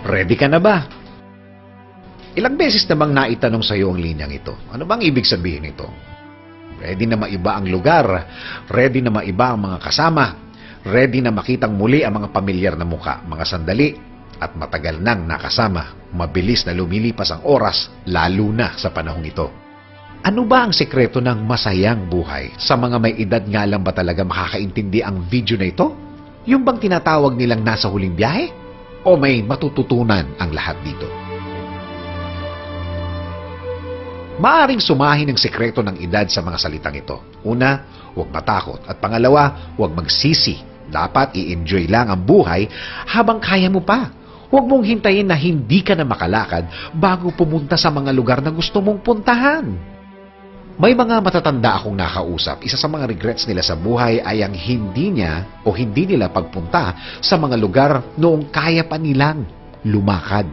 Ready ka na ba? Ilang beses na bang naitanong sa iyo ang linyang ito? Ano bang ibig sabihin nito? Ready na maiba ang lugar, ready na maiba ang mga kasama, ready na makitang muli ang mga pamilyar na muka, mga sandali, at matagal nang nakasama. Mabilis na lumilipas ang oras, lalo na sa panahong ito. Ano ba ang sekreto ng masayang buhay? Sa mga may edad nga lang ba talaga makakaintindi ang video na ito? Yung bang tinatawag nilang nasa huling biyahe? O may matututunan ang lahat dito? Maaring sumahin ang sekreto ng edad sa mga salitang ito. Una, huwag matakot. At pangalawa, huwag magsisi. Dapat i-enjoy lang ang buhay habang kaya mo pa. Huwag mong hintayin na hindi ka na makalakad bago pumunta sa mga lugar na gusto mong puntahan. May mga matatanda akong nakausap. Isa sa mga regrets nila sa buhay ay ang hindi nila pagpunta sa mga lugar noong kaya pa nilang lumakad.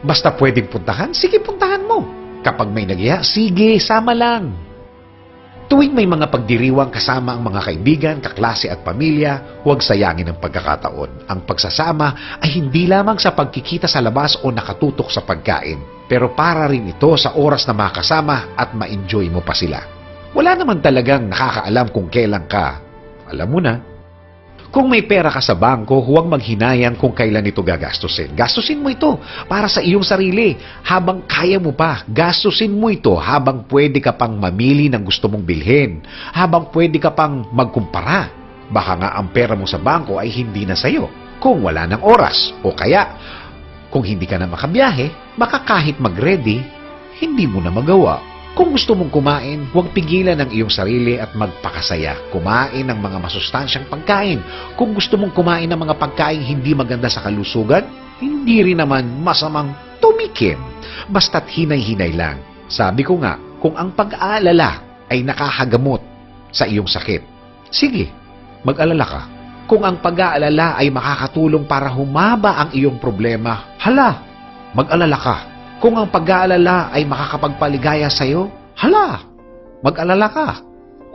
Basta pwedeng puntahan, sige puntahan mo. Kapag may nagyaya, sige, sama lang. Tuwing may mga pagdiriwang kasama ang mga kaibigan, kaklase at pamilya, huwag sayangin ang pagkakataon. Ang pagsasama ay hindi lamang sa pagkikita sa labas o nakatutok sa pagkain, pero para rin ito sa oras na makasama at ma-enjoy mo pa sila. Wala naman talagang nakakaalam kung kailan ka. Alam mo na. Kung may pera ka sa bangko, huwag maghinayang kung kailan ito gagastusin. Gastusin mo ito para sa iyong sarili. Habang kaya mo pa, gastusin mo ito habang pwede ka pang mamili ng gusto mong bilhin. Habang pwede ka pang magkumpara. Baka nga ang pera mo sa bangko ay hindi na sayo kung wala ng oras. O kaya, kung hindi ka na makabiyahe, baka kahit mag-ready, hindi mo na magawa. Kung gusto mong kumain, huwag pigilan ang iyong sarili at magpakasaya. Kumain ng mga masustansyang pagkain. Kung gusto mong kumain ng mga pagkain hindi maganda sa kalusugan, hindi rin naman masamang tumikim. Basta't hinay-hinay lang. Sabi ko nga, kung ang pag-aalala ay nakakagamot sa iyong sakit, sige, mag-alala ka. Kung ang pag-aalala ay makakatulong para humaba ang iyong problema, hala, mag-alala ka. Kung ang pag-aalala ay makakapagpaligaya sa iyo, hala, mag-alala ka.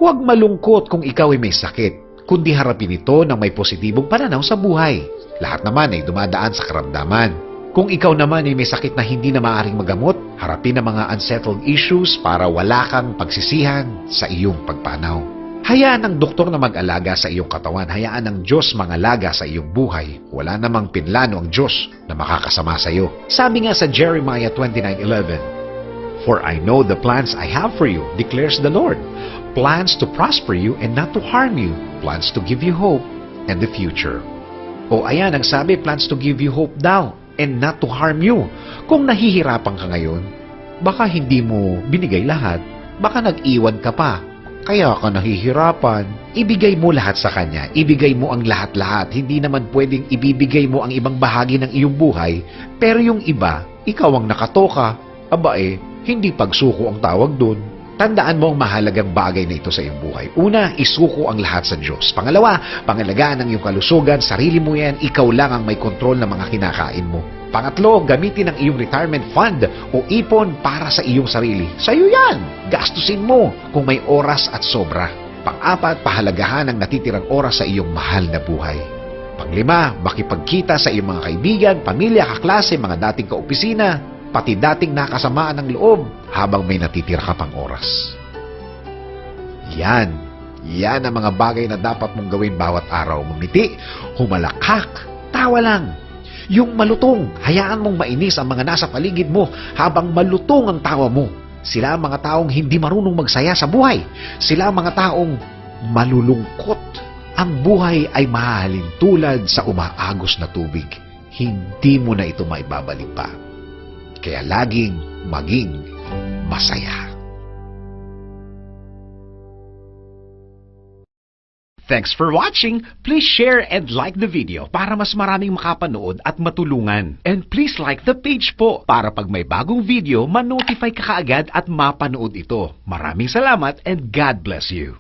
Huwag malungkot kung ikaw ay may sakit, kundi harapin ito ng may positibong pananaw sa buhay. Lahat naman ay dumadaan sa karamdaman. Kung ikaw naman ay may sakit na hindi na maaaring magamot, harapin ang mga unsettled issues para wala kang pagsisihan sa iyong pagpanaw. Hayaan ng doktor na mag-alaga sa iyong katawan. Hayaan ng Diyos mangalaga sa iyong buhay. Wala namang pinlano ang Diyos na makakasama sa iyo. Sabi nga sa Jeremiah 29:11, "For I know the plans I have for you, declares the Lord. Plans to prosper you and not to harm you. Plans to give you hope and the future." O ayan ang sabi, plans to give you hope daw and not to harm you. Kung nahihirapan ka ngayon, baka hindi mo binigay lahat. Baka nag-iwan ka pa. Kaya ka nahihirapan. Ibigay mo lahat sa Kanya. Ibigay mo ang lahat-lahat. Hindi naman pwedeng ibibigay mo ang ibang bahagi ng iyong buhay, pero yung iba, ikaw ang nakatoka. Aba hindi pagsuko ang tawag dun. Tandaan mo ang mahalagang bagay na ito sa iyong buhay. Una, isuko ang lahat sa Diyos. Pangalawa, pangalagaan ang iyong kalusugan. Sarili mo yan. Ikaw lang ang may kontrol ng mga kinakain mo. Pangatlo, gamitin ang iyong retirement fund o ipon para sa iyong sarili. Sa'yo yan! Gastusin mo kung may oras at sobra. Pang-apat, pahalagahan ang natitirang oras sa iyong mahal na buhay. Panglima, makipagkita sa iyong mga kaibigan, pamilya, kaklase, mga dating kaopisina, pati dating nakasamaan ng loob habang may natitira ka pang oras. Yan ang mga bagay na dapat mong gawin bawat araw. Ngumiti, humalakak, tawa lang. Yung malutong, hayaan mong mainis ang mga nasa paligid mo habang malutong ang tawa mo. Sila ang mga taong hindi marunong magsaya sa buhay. Sila ang mga taong malulungkot. Ang buhay ay mahahalin tulad sa umaagos na tubig. Hindi mo na ito maibabalik pa. Kaya laging maging masaya. Thanks for watching. Please share and like the video para mas maraming makapanood at matulungan. And please like the page po para pag may bagong video, ma-notify ka kaagad at mapanood ito. Maraming salamat and God bless you.